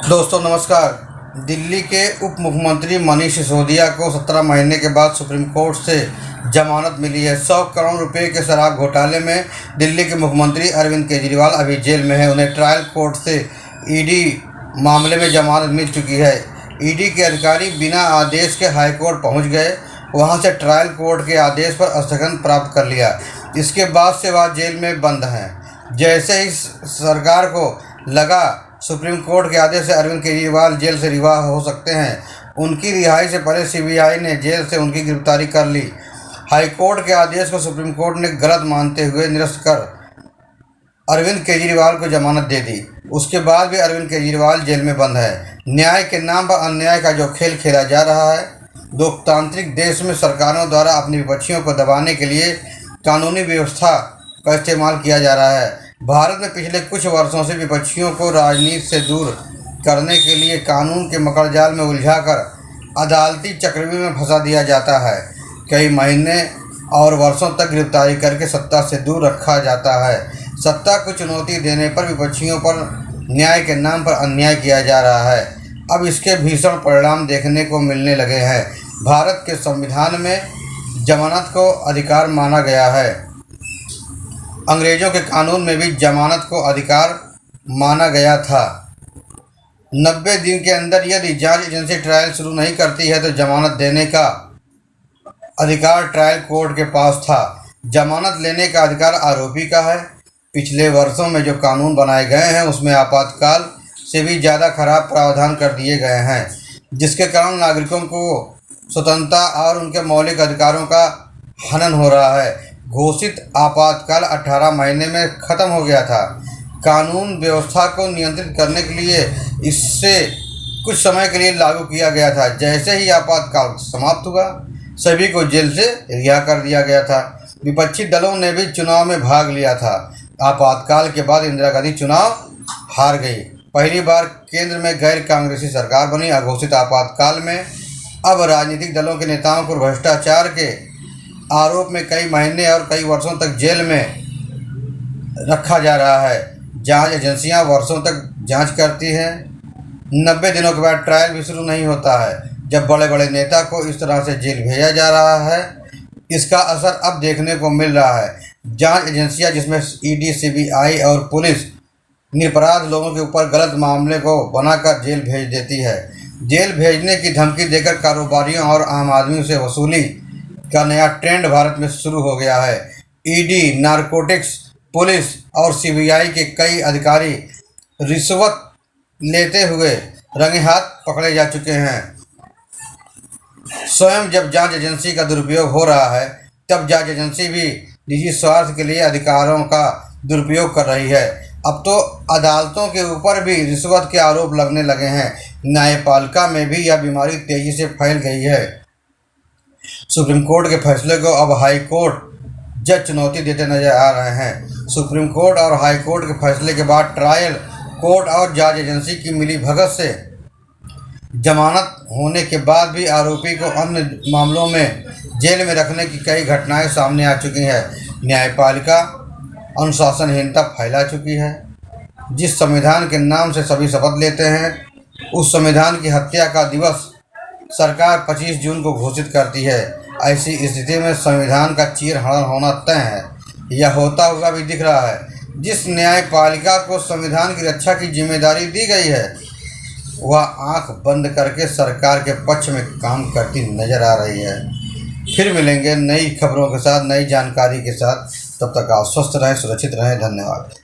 दोस्तों नमस्कार। दिल्ली के उप मुख्यमंत्री मनीष सिसोदिया को 17 महीने के बाद सुप्रीम कोर्ट से जमानत मिली है। 100 करोड़ रुपए के शराब घोटाले में दिल्ली के मुख्यमंत्री अरविंद केजरीवाल अभी जेल में हैं। उन्हें ट्रायल कोर्ट से ईडी मामले में जमानत मिल चुकी है। ईडी के अधिकारी बिना आदेश के हाईकोर्ट पहुंच गए, वहां से ट्रायल कोर्ट के आदेश पर स्थगन प्राप्त कर लिया। इसके बाद से वह जेल में बंद हैं। जैसे ही सरकार को लगा सुप्रीम कोर्ट के आदेश से अरविंद केजरीवाल जेल से रिहा हो सकते हैं, उनकी रिहाई से पहले सीबीआई ने जेल से उनकी गिरफ्तारी कर ली। हाईकोर्ट के आदेश को सुप्रीम कोर्ट ने गलत मानते हुए निरस्त कर अरविंद केजरीवाल को जमानत दे दी। उसके बाद भी अरविंद केजरीवाल जेल में बंद है। न्याय के नाम पर अन्याय का जो खेल खेला जा रहा है, लोकतांत्रिक देश में सरकारों द्वारा अपने विपक्षियों को दबाने के लिए कानूनी व्यवस्था का इस्तेमाल किया जा रहा है। भारत में पिछले कुछ वर्षों से विपक्षियों को राजनीति से दूर करने के लिए कानून के मकड़जाल में उलझाकर अदालती चक्रव्यूह में फंसा दिया जाता है। कई महीने और वर्षों तक गिरफ्तारी करके सत्ता से दूर रखा जाता है। सत्ता को चुनौती देने पर विपक्षियों पर न्याय के नाम पर अन्याय किया जा रहा है। अब इसके भीषण परिणाम देखने को मिलने लगे हैं। भारत के संविधान में जमानत को अधिकार माना गया है। अंग्रेजों के कानून में भी जमानत को अधिकार माना गया था। 90 दिन के अंदर यदि जांच एजेंसी ट्रायल शुरू नहीं करती है तो जमानत देने का अधिकार ट्रायल कोर्ट के पास था। जमानत लेने का अधिकार आरोपी का है। पिछले वर्षों में जो कानून बनाए गए हैं उसमें आपातकाल से भी ज़्यादा खराब प्रावधान कर दिए गए हैं, जिसके कारण नागरिकों को स्वतंत्रता और उनके मौलिक अधिकारों का हनन हो रहा है। घोषित आपातकाल 18 महीने में ख़त्म हो गया था। कानून व्यवस्था को नियंत्रित करने के लिए इससे कुछ समय के लिए लागू किया गया था। जैसे ही आपातकाल समाप्त हुआ, सभी को जेल से रिहा कर दिया गया था। विपक्षी दलों ने भी चुनाव में भाग लिया था। आपातकाल के बाद इंदिरा गांधी चुनाव हार गई। पहली बार केंद्र में गैर कांग्रेसी सरकार बनी। अघोषित आपातकाल में अब राजनीतिक दलों के नेताओं को भ्रष्टाचार के आरोप में कई महीने और कई वर्षों तक जेल में रखा जा रहा है। जांच एजेंसियां वर्षों तक जांच करती हैं। 90 दिनों के बाद ट्रायल भी शुरू नहीं होता है। जब बड़े बड़े नेता को इस तरह से जेल भेजा जा रहा है, इसका असर अब देखने को मिल रहा है। जांच एजेंसियां, जिसमें ईडी, सीबीआई और पुलिस, निरपराध लोगों के ऊपर गलत मामले को बनाकर जेल भेज देती है। जेल भेजने की धमकी देकर कारोबारियों और आम आदमियों से वसूली का नया ट्रेंड भारत में शुरू हो गया है। ईडी, नारकोटिक्स, पुलिस और सीबीआई के कई अधिकारी रिश्वत लेते हुए रंगे हाथ पकड़े जा चुके हैं। स्वयं जब जांच एजेंसी का दुरुपयोग हो रहा है, तब जांच एजेंसी भी निजी स्वार्थ के लिए अधिकारों का दुरुपयोग कर रही है। अब तो अदालतों के ऊपर भी रिश्वत के आरोप लगने लगे हैं। न्यायपालिका में भी यह बीमारी तेजी से फैल गई है। सुप्रीम कोर्ट के फैसले को अब हाई कोर्ट जज चुनौती देते नजर आ रहे हैं। सुप्रीम कोर्ट और हाई कोर्ट के फैसले के बाद ट्रायल कोर्ट और जांच एजेंसी की मिली भगत से जमानत होने के बाद भी आरोपी को अन्य मामलों में जेल में रखने की कई घटनाएं सामने आ चुकी हैं। न्यायपालिका अनुशासनहीनता फैला चुकी है। जिस संविधान के नाम से सभी शपथ लेते हैं, उस संविधान की हत्या का दिवस सरकार 25 जून को घोषित करती है। ऐसी स्थिति में संविधान का चीरहरण होना तय है। यह होता हुआ भी दिख रहा है। जिस न्यायपालिका को संविधान की रक्षा की जिम्मेदारी दी गई है, वह आंख बंद करके सरकार के पक्ष में काम करती नजर आ रही है। फिर मिलेंगे नई खबरों के साथ, नई जानकारी के साथ। तब तक आप स्वस्थ रहें, सुरक्षित रहें। धन्यवाद।